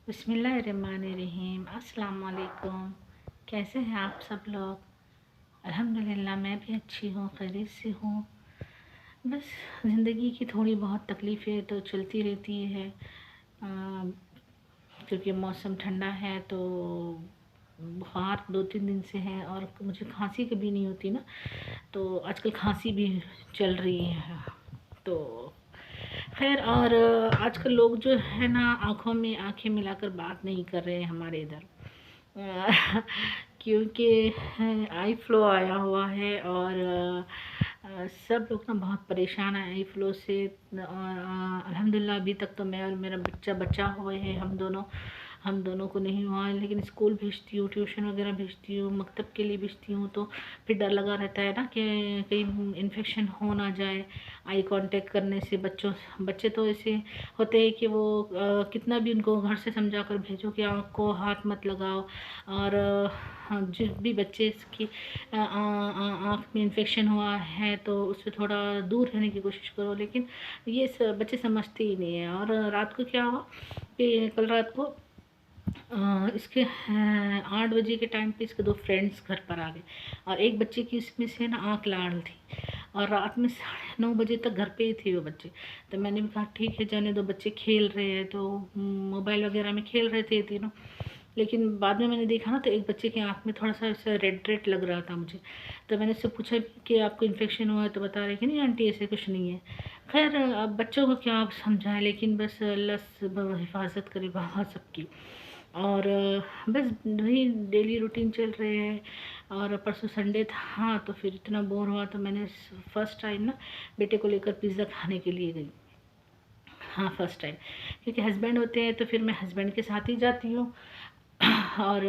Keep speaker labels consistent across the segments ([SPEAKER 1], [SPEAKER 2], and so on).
[SPEAKER 1] बिस्मिल्लाहिर्रहमानिर्रहीम। अस्सलाम वालेकुम। कैसे हैं आप सब लोग? अल्हम्दुलिल्लाह मैं भी अच्छी हूँ, खैरियत से हूँ। बस ज़िंदगी की थोड़ी बहुत तकलीफ़ें तो चलती रहती है, क्योंकि मौसम ठंडा है तो बुखार 2-3 दिन से है और मुझे खांसी कभी नहीं होती ना, तो आजकल खांसी भी चल रही है। तो खैर, और आजकल लोग जो है ना आँखों में आँखें मिलाकर बात नहीं कर रहे हैं हमारे इधर। क्योंकि आई फ्लो आया हुआ है और सब लोग ना बहुत परेशान हैं आई फ्लो से। और अल्हम्दुलिल्लाह अभी तक तो मैं और मेरा बच्चा बचा हुए हैं, हम दोनों को नहीं हुआ है। लेकिन स्कूल भेजती हूँ, ट्यूशन वगैरह भेजती हूँ, मकतब के लिए भेजती हूँ, तो फिर डर लगा रहता है ना कि कहीं इन्फेक्शन हो ना जाए आई कांटेक्ट करने से। बच्चे तो ऐसे होते हैं कि वो कितना भी उनको घर से समझा कर भेजो कि आँख को हाथ मत लगाओ, और हाँ, जिस भी बच्चे की आँख में इन्फेक्शन हुआ है तो उससे थोड़ा दूर रहने की कोशिश करो। लेकिन ये बच्चे समझते ही नहीं है। और रात को क्या हुआ कि कल रात को इसके 8 बजे के टाइम पे इसके 2 फ्रेंड्स घर पर आ गए, और एक बच्चे की इसमें से ना आँख लाल थी, और रात में 9:30 बजे तक घर पे ही थे वो बच्चे। तो मैंने भी कहा ठीक है जाने दो, बच्चे खेल रहे हैं, तो मोबाइल वगैरह में खेल रहे थे तीनों। लेकिन बाद में मैंने देखा ना तो एक बच्चे की आँख में थोड़ा सा ऐसा रेड रेड लग रहा था मुझे। तो मैंने उससे पूछा कि आपको इन्फेक्शन हुआ है, तो बता रहे कि नहीं आंटी ऐसे कुछ नहीं है। खैर, अब बच्चों को क्या आप समझाएं, लेकिन बस अल्लाह हिफाजत करे बाबा सबकी। और बस वही डेली रूटीन चल रहे हैं। और परसों संडे था तो फिर इतना बोर हुआ तो मैंने फ़र्स्ट टाइम ना बेटे को लेकर पिज़्ज़ा खाने के लिए गई। हाँ, फर्स्ट टाइम, क्योंकि हस्बैंड होते हैं तो फिर मैं हस्बैंड के साथ ही जाती हूँ। और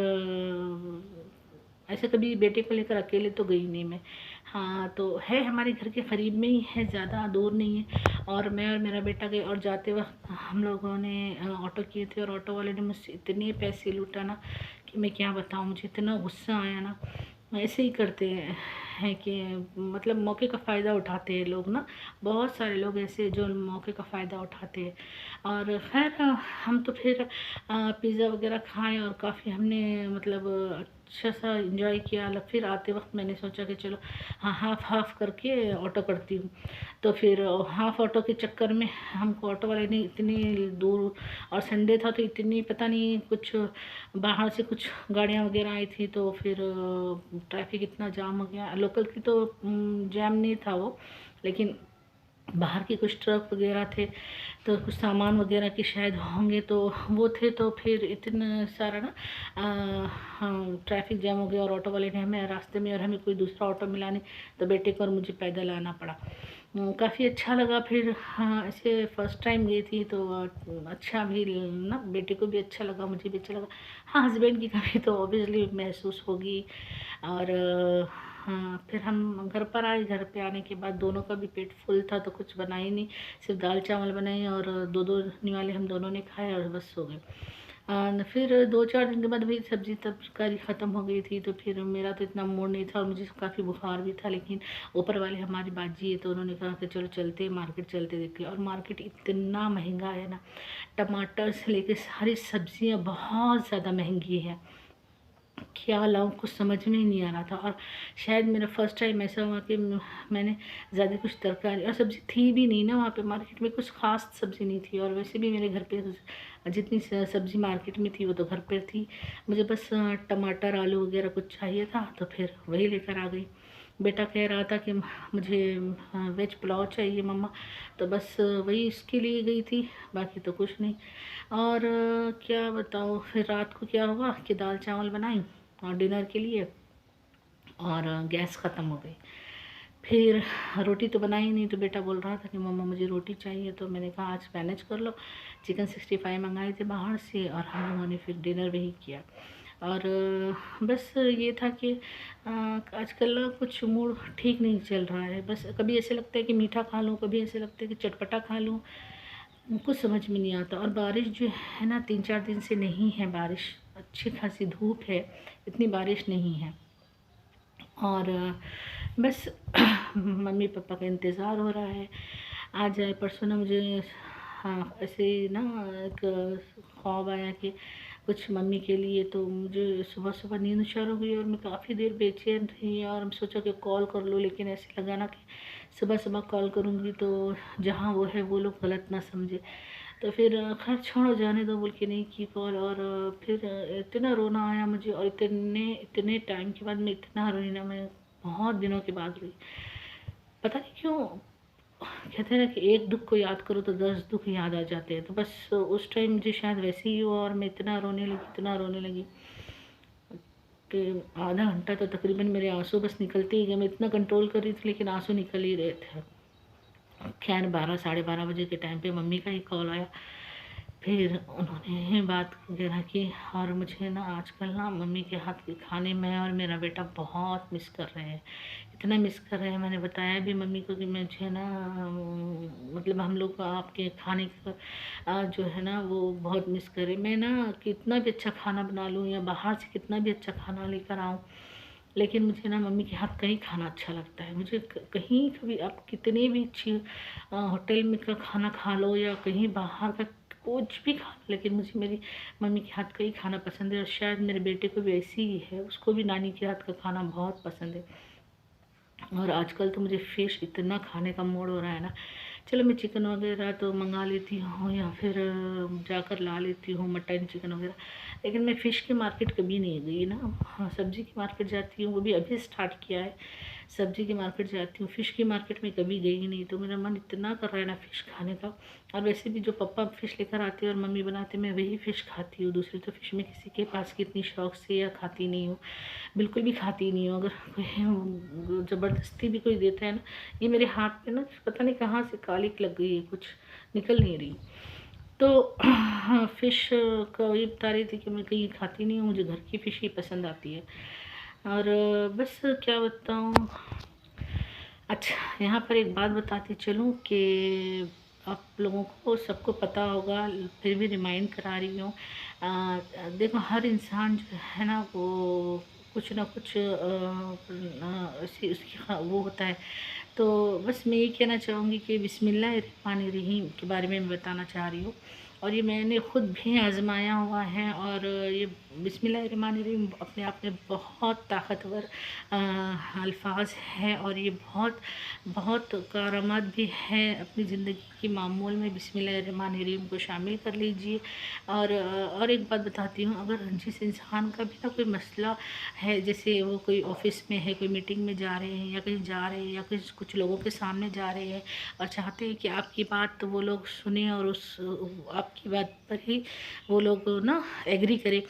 [SPEAKER 1] ऐसे कभी बेटे को लेकर अकेले तो गई नहीं मैं। हाँ, तो है हमारे घर के करीब में ही है, ज़्यादा दूर नहीं है। और मैं और मेरा बेटा गए, और जाते वक्त हम लोगों ने ऑटो किए थे, और ऑटो वाले ने मुझसे इतने पैसे लूटा ना कि मैं क्या बताऊँ, मुझे इतना गुस्सा आया ना। ऐसे ही करते हैं कि मतलब मौके का फ़ायदा उठाते हैं लोग ना, बहुत सारे लोग ऐसे जो मौके का फ़ायदा उठाते हैं। और खैर, हम तो फिर पिज़्ज़ा वगैरह खाए और काफ़ी हमने मतलब अच्छा सा इंजॉय किया। फिर आते वक्त मैंने सोचा कि चलो हाँ, हाफ़ हाफ़ करके ऑटो करती हूँ। तो फिर हाफ़ ऑटो के चक्कर में हमको ऑटो वाले ने इतनी दूर, और संडे था तो इतनी पता नहीं कुछ बाहर से कुछ गाड़ियाँ वगैरह आई थी, तो फिर ट्रैफिक इतना जाम हो गया। लोकल की तो जैम नहीं था वो, लेकिन बाहर के कुछ ट्रक वगैरह थे, तो कुछ सामान वगैरह के शायद होंगे, तो वो थे। तो फिर इतना सारा ना ट्रैफिक जाम हो गया, और ऑटो वाले ने हमें रास्ते में, और हमें कोई दूसरा ऑटो मिला नहीं, तो बेटे को और मुझे पैदल आना पड़ा। काफ़ी अच्छा लगा। फिर हाँ, ऐसे फ़र्स्ट टाइम गई थी तो अच्छा भी ना, बेटे को भी अच्छा लगा, मुझे भी अच्छा लगा। हाँ, हस्बैंड की कमी तो ऑब्वियसली महसूस होगी। और हाँ, फिर हम घर पर आए। घर पे आने के बाद दोनों का भी पेट फुल था, तो कुछ बना ही नहीं, सिर्फ दाल चावल बनाए, और दो निवाले हम दोनों ने खाए और बस सो गए। फिर 2-4 दिन के बाद वही सब्ज़ी तरकारी ख़त्म हो गई थी, तो फिर मेरा तो इतना मूड नहीं था, और मुझे काफ़ी बुखार भी था। लेकिन ऊपर वाले हमारी बाजी है, तो उन्होंने कहा कि चलो चलते मार्केट, चलते देखते। और मार्केट इतना महंगा है ना, टमाटर से लेके सारी सब्ज़ियाँ बहुत ज़्यादा महंगी है। क्या लाऊं कुछ समझ में ही नहीं आ रहा था। और शायद मेरा फर्स्ट टाइम ऐसा हुआ कि मैंने ज़्यादा कुछ तरकारी और सब्ज़ी थी भी नहीं ना वहाँ पे, मार्केट में कुछ ख़ास सब्ज़ी नहीं थी। और वैसे भी मेरे घर पे जितनी सब्ज़ी मार्केट में थी वो तो घर पर थी। मुझे बस टमाटर आलू वगैरह कुछ चाहिए था, तो फिर वही लेकर आ गई। बेटा कह रहा था कि मुझे वेज पुलाव चाहिए मम्मा, तो बस वही इसके लिए गई थी, बाकी तो कुछ नहीं। और क्या बताऊँ, फिर रात को क्या हुआ कि दाल चावल बनाई और डिनर के लिए, और गैस ख़त्म हो गई। फिर रोटी तो बनाई नहीं, तो बेटा बोल रहा था कि मम्मा मुझे रोटी चाहिए, तो मैंने कहा आज मैनेज कर लो। चिकन 65 मंगाए थे बाहर से, और हम लोगों ने फिर डिनर वही किया। और बस ये था कि आजकल ना कुछ मूड ठीक नहीं चल रहा है। बस कभी ऐसे लगता है कि मीठा खा लूँ, कभी ऐसे लगता है कि चटपटा खा लूँ, कुछ समझ में नहीं आता। और बारिश जो है ना 3-4 दिन से नहीं है बारिश, अच्छी खासी धूप है, इतनी बारिश नहीं है। और बस मम्मी पापा का इंतज़ार हो रहा है, आ जाए। परसों ना मुझे हाँ ऐसे ना एक ख्वाब आया कि कुछ मम्मी के लिए, तो मुझे सुबह सुबह नींद शुरू हुई और मैं काफ़ी देर बेचैन रही और मैं सोचा कि कॉल कर लूँ, लेकिन ऐसे लगा ना कि सुबह सुबह कॉल करूँगी तो जहाँ वो है वो लोग गलत ना समझे। तो फिर खैर छोड़ो, जाने दो बोल के नहीं की कॉल। और फिर इतना रोना आया मुझे, और इतने इतने टाइम के बाद मैं इतना रोई ना, मैं बहुत दिनों के बाद रोई। पता नहीं क्यों, कहते हैं ना कि एक दुख को याद करो तो 10 दुख याद आ जाते हैं। तो बस उस टाइम मुझे शायद वैसे ही हुआ और मैं इतना रोने लगी, इतना रोने लगी कि आधा घंटा तो तकरीबन मेरे आंसू बस निकलते ही गए। मैं इतना कंट्रोल कर रही थी लेकिन आंसू निकल ही रहे थे। खैर 12 साढ़े 12 बजे के टाइम पे मम्मी का ही कॉल आया। फिर उन्होंने बात वगैरह की, और मुझे ना आजकल ना मम्मी के हाथ के खाने में और मेरा बेटा बहुत मिस कर रहे हैं, इतना मिस कर रहे हैं। मैंने बताया भी मम्मी को कि मुझे ना मतलब हम लोग आपके खाने का जो है ना वो बहुत मिस करे। मैं ना कितना भी अच्छा खाना बना लूँ या बाहर से कितना भी अच्छा खाना लेकर आऊँ, लेकिन मुझे ना मम्मी के हाथ का ही खाना अच्छा लगता है। मुझे कहीं कभी आप कितने भी अच्छी होटल में का खाना खा लो या कहीं बाहर का कुछ भी खा लो, लेकिन मुझे मेरी मम्मी के हाथ का ही खाना पसंद है। और शायद मेरे बेटे को भी ऐसी ही है, उसको भी नानी के हाथ का खाना बहुत पसंद है। और आजकल तो मुझे फ़िश इतना खाने का मूड हो रहा है ना, चलो मैं चिकन वगैरह तो मंगा लेती हूँ या फिर जाकर ला लेती हूँ मटन चिकन वगैरह, लेकिन मैं फ़िश की मार्केट कभी नहीं गई ना। हाँ सब्ज़ी की मार्केट जाती हूँ, वो भी अभी स्टार्ट किया है। सब्ज़ी की मार्केट जाती हूँ, फ़िश की मार्केट में कभी गई ही नहीं। तो मेरा मन इतना कर रहा है ना फ़िश खाने का। और वैसे भी जो पापा फ़िश लेकर आते हैं और मम्मी बनाते हैं, मैं वही फ़िश खाती हूँ। दूसरी तो फ़िश में किसी के पास की इतनी शौक से या खाती नहीं हूँ, बिल्कुल भी खाती नहीं हूँ। अगर कोई ज़बरदस्ती भी कोई देता है ना, ये मेरे हाथ पे ना पता नहीं कहाँ से कालिक लग गई है, कुछ निकल नहीं रही। तो हाँ फ़िश का ये बता रही थी कि मैं कहीं खाती नहीं हूँ, मुझे घर की फ़िश ही पसंद आती है। और बस क्या बताऊँ। अच्छा, यहाँ पर एक बात बताती चलूँ कि आप लोगों को सबको पता होगा, फिर भी रिमाइंड करा रही हूँ। देखो हर इंसान जो है ना वो कुछ ना कुछ वो होता है। तो बस मैं ये कहना चाहूँगी कि बिस्मिल्लाहिर्रहमानिर्रहीम के बारे में मैं बताना चाह रही हूँ, और ये मैंने ख़ुद भी आज़माया हुआ है। और ये बिस्मिल्लाहिर्रहमानिर्रहीम अपने आप में बहुत ताकतवर अल्फाज है, और ये बहुत बहुत करामात भी है। अपनी ज़िंदगी की मामूल में बिस्मिल्लाहिर्रहमानिर्रहीम को शामिल कर लीजिए। और एक बात बताती हूँ, अगर जिस इंसान का भी ना कोई मसला है, जैसे वो कोई ऑफिस में है, कोई मीटिंग में जा रहे हैं या कहीं जा रहे हैं या कुछ लोगों के सामने जा रहे हैं और चाहते हैं कि आपकी बात तो वो लोग सुने और उस आपकी बात पर ही वो लोग ना एग्री करें,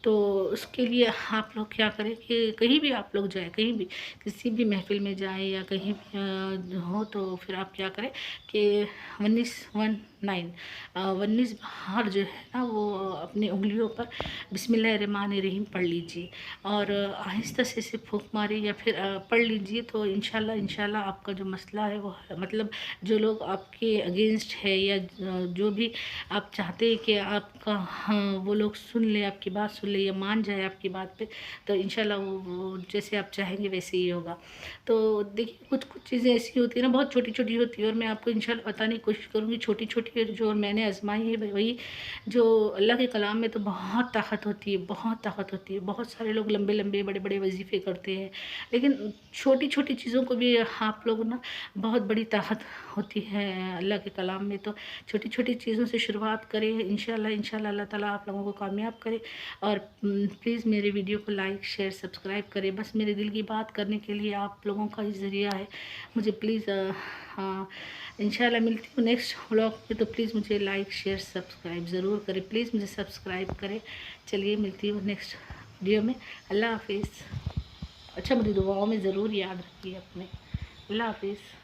[SPEAKER 1] तो उसके लिए आप लोग क्या करें कि कहीं भी आप लोग जाए, कहीं भी किसी भी महफ़िल में जाए या कहीं भी हो, तो फिर आप क्या करें कि 1919 19 बार जो है ना वो अपनी उंगलियों पर बिस्मिल्लाहिर्रहमानिर्रहीम पढ़ लीजिए और आहिस्ता से इसे फूंक मारिए या फिर पढ़ लीजिए। तो इंशाल्लाह इंशाल्लाह आपका जो मसला है वो मतलब जो लोग आपके अगेंस्ट है या जो भी आप चाहते हैं कि आपका हाँ वो लोग सुन ले, आपकी बात सुन ले या मान जाए आपकी बात पे, तो इंशाल्लाह वो जैसे आप चाहेंगे वैसे ही होगा। तो देखिए कुछ कुछ चीज़ें ऐसी होती है ना, बहुत छोटी छोटी होती है, और मैं आपको इंशाल्लाह बताने की कोशिश करूँगी। छोटी छोटी जो मैंने आजमाई है वही, जो अल्लाह के कलाम में तो बहुत ताकत होती है, बहुत ताकत होती है। बहुत सारे लोग लंबे लंबे बड़े बड़े वजीफ़े करते हैं, लेकिन छोटी छोटी चीज़ों को भी आप लोग ना बहुत बड़ी ताकत होती है अल्लाह के कलाम में। तो छोटी छोटी चीज़ों से शुरुआत करें, इंशाल्लाह इंशाल्लाह अल्लाह ताला आप लोगों को कामयाब करे। और प्लीज़ मेरे वीडियो को लाइक शेयर सब्सक्राइब करें। बस मेरे दिल की बात करने के लिए आप लोगों का ही ज़रिया है मुझे। प्लीज़ इंशाल्लाह मिलती हूँ नेक्स्ट व्लॉग में, तो प्लीज़ मुझे लाइक शेयर सब्सक्राइब ज़रूर करें। प्लीज़ मुझे सब्सक्राइब करें। चलिए मिलती हूँ नेक्स्ट वीडियो में। अल्लाह हाफिज़। अच्छा मुझे दुआओं में ज़रूर याद रखिए अपने। अल्लाह हाफिज़।